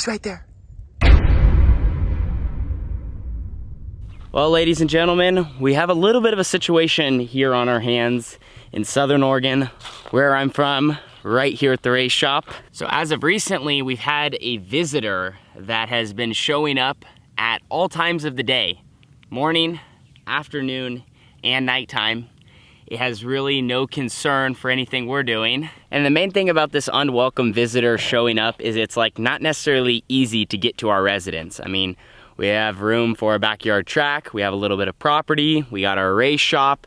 He's right there. Well, ladies and gentlemen, we have a little bit of a situation here on our hands in Southern Oregon, where I'm from, right here at the race shop. So as of recently, we've had a visitor that has been showing up at all times of the day, morning, afternoon, and nighttime. It has really no concern for anything we're doing. And the main thing about this unwelcome visitor showing up is it's like not necessarily easy to get to our residence. I mean, we have room for a backyard track, we have a little bit of property, we got our race shop,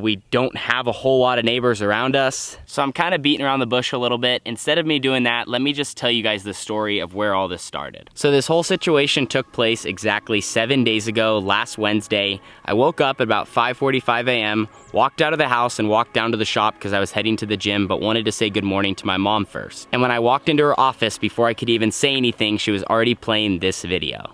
we don't have a whole lot of neighbors around us. So I'm kind of beating around the bush a little bit. Instead of me doing that, let me just tell you guys the story of where all this started. So this whole situation took place exactly 7 days ago, last Wednesday. I woke up at about 5:45 a.m., walked out of the house and walked down to the shop because I was heading to the gym, but wanted to say good morning to my mom first. And when I walked into her office, before I could even say anything, she was already playing this video.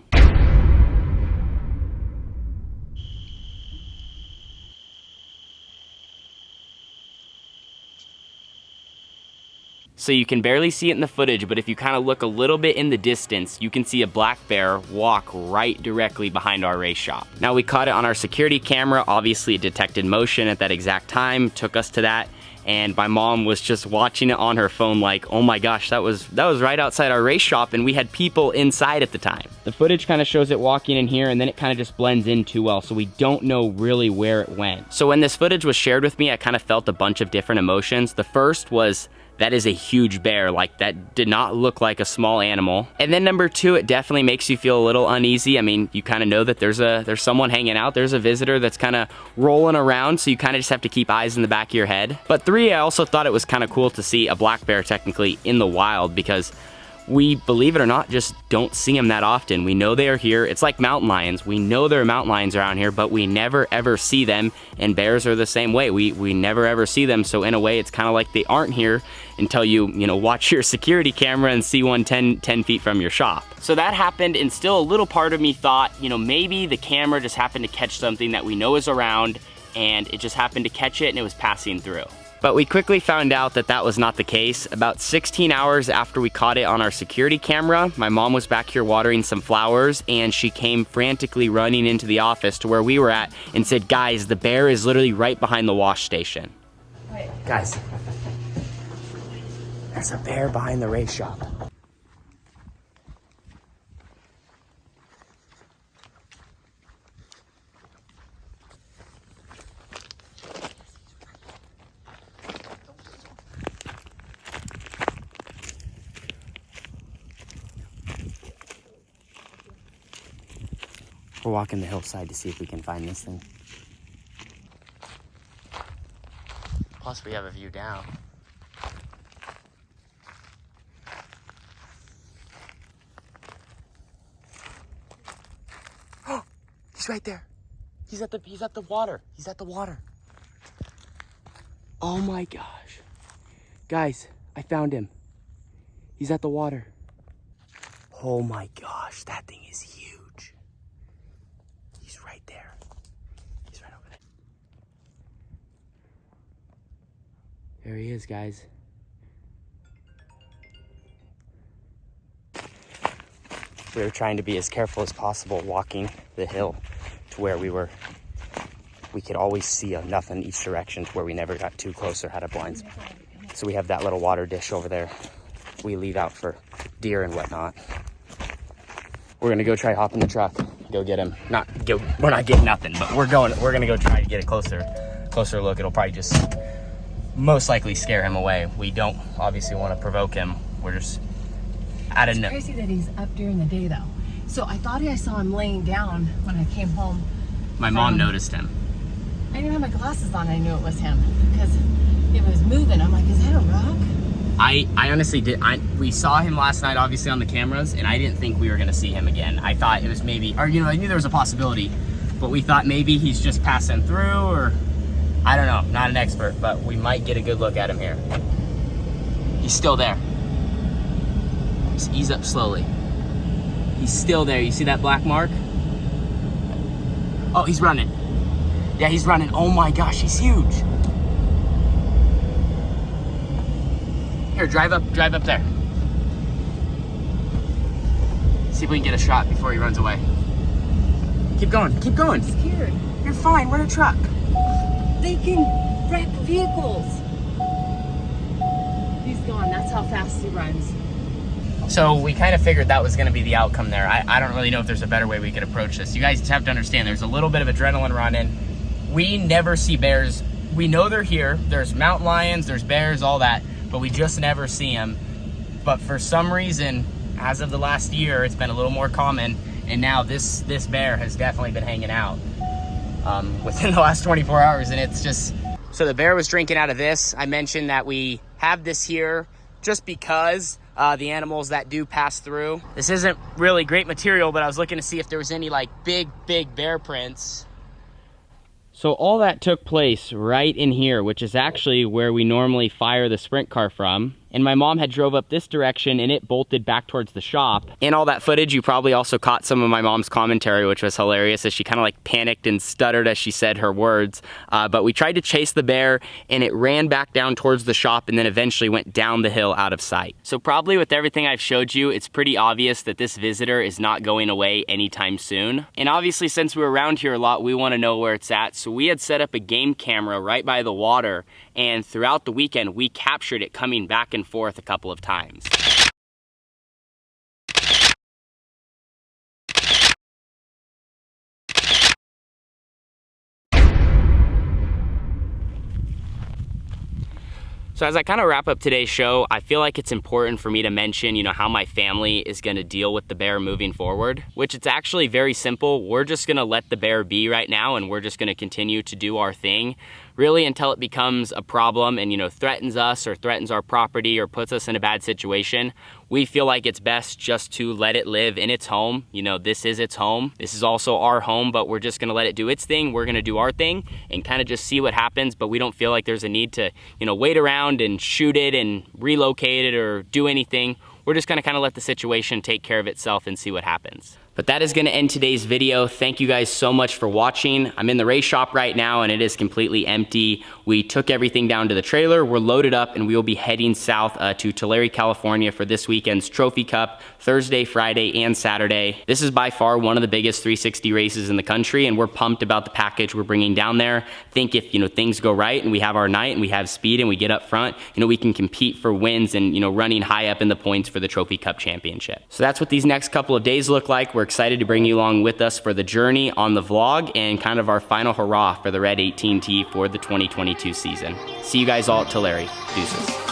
So you can barely see it in the footage, but if you kind of look a little bit in the distance, you can see a black bear walk right directly behind our race shop. Now we caught it on our security camera. Obviously it detected motion at that exact time, took us to that, and my mom was just watching it on her phone like, oh my gosh, that was right outside our race shop and we had people inside at the time. The footage kind of shows it walking in here and then it kind of just blends in too well, so we don't know really where it went. So when this footage was shared with me, I kind of felt a bunch of different emotions. The first was, that is a huge bear, like that did not look like a small animal. And then number two, it definitely makes you feel a little uneasy. I mean, you kind of know that there's someone hanging out, there's a visitor that's kind of rolling around, so you kind of just have to keep eyes in the back of your head. But three, I also thought it was kind of cool to see a black bear technically in the wild, because we, believe it or not, just don't see them that often. We know they are here. It's like mountain lions. We know there are mountain lions around here, but we never ever see them, and bears are the same way. We never ever see them, so in a way, it's kind of like they aren't here until you watch your security camera and see one 10 feet from your shop. So that happened, and still a little part of me thought, maybe the camera just happened to catch something that we know is around, and it just happened to catch it and it was passing through. But we quickly found out that that was not the case. About 16 hours after we caught it on our security camera, my mom was back here watering some flowers, and she came frantically running into the office to where we were at and said, guys, the bear is literally right behind the wash station. Wait. Guys, there's a bear behind the race shop. We're walking the hillside to see if we can find this thing. Plus we have a view down. Oh, he's right there. He's at the water. He's at the water. Oh my gosh. Guys, I found him. He's at the water. Oh my gosh, that thing is huge. He's right there. He's right over there. There he is, guys. We were trying to be as careful as possible walking the hill to where we could always see enough in each direction to where we never got too close or had a blind spot. So we have that little water dish over there we leave out for deer and whatnot. We're gonna go try hop in the truck, go get him. We're not getting nothing, but we're gonna go try to get a closer look. It'll probably just most likely scare him away. We don't obviously want to provoke him. We're just out of It's crazy that he's up during the day though. So I thought I saw him laying down when I came home. My mom noticed him. I didn't have my glasses on. I knew it was him because it was moving. I'm like, is that a rock? I honestly did. We saw him last night, obviously on the cameras, and I didn't think we were gonna see him again. I thought it was maybe, or I knew there was a possibility, but we thought maybe he's just passing through, or I don't know. Not an expert, but we might get a good look at him here. He's still there. Just ease up slowly. He's still there. You see that black mark? Oh, he's running. Yeah, he's running. Oh my gosh, he's huge. Here, drive up there. See if we can get a shot before he runs away. Keep going, keep going. I'm scared. You're fine, we're in a truck. They can wreck vehicles. He's gone. That's how fast he runs. So we kind of figured that was going to be the outcome there. I don't really know if there's a better way we could approach this. You guys just have to understand there's a little bit of adrenaline running. We never see bears. We know they're here. There's mountain lions, there's bears, all that, but we just never see them. But for some reason, as of the last year, it's been a little more common, and now this bear has definitely been hanging out within the last 24 hours, and it's just... So the bear was drinking out of this. I mentioned that we have this here just because the animals that do pass through. This isn't really great material, but I was looking to see if there was any like big bear prints. So all that took place right in here, which is actually where we normally fire the sprint car from. And my mom had drove up this direction and it bolted back towards the shop. In all that footage, you probably also caught some of my mom's commentary, which was hilarious, as she kind of like panicked and stuttered as she said her words. But we tried to chase the bear and it ran back down towards the shop and then eventually went down the hill out of sight. So probably with everything I've showed you, it's pretty obvious that this visitor is not going away anytime soon. And obviously, since we're around here a lot, we want to know where it's at. So we had set up a game camera right by the water, and throughout the weekend, we captured it coming back and forth a couple of times. So as I kind of wrap up today's show, I feel like it's important for me to mention, how my family is going to deal with the bear moving forward, which it's actually very simple. We're just going to let the bear be right now, and we're just going to continue to do our thing, really until it becomes a problem and, threatens us or threatens our property or puts us in a bad situation. We feel like it's best just to let it live in its home. This is its home. This is also our home, but we're just gonna let it do its thing. We're gonna do our thing and kind of just see what happens, but we don't feel like there's a need to, wait around and shoot it and relocate it or do anything. We're just gonna kind of let the situation take care of itself and see what happens. But that is gonna end today's video. Thank you guys so much for watching. I'm in the race shop right now and it is completely empty. We took everything down to the trailer, we're loaded up, and we will be heading south to Tulare, California for this weekend's Trophy Cup, Thursday, Friday, and Saturday. This is by far one of the biggest 360 races in the country, and we're pumped about the package we're bringing down there. Think if things go right and we have our night and we have speed and we get up front, we can compete for wins and running high up in the points for the Trophy Cup Championship. So that's what these next couple of days look like. We're excited to bring you along with us for the journey on the vlog and kind of our final hurrah for the Red 18T for the 2022 season. See you guys all at Tulare. Deuces.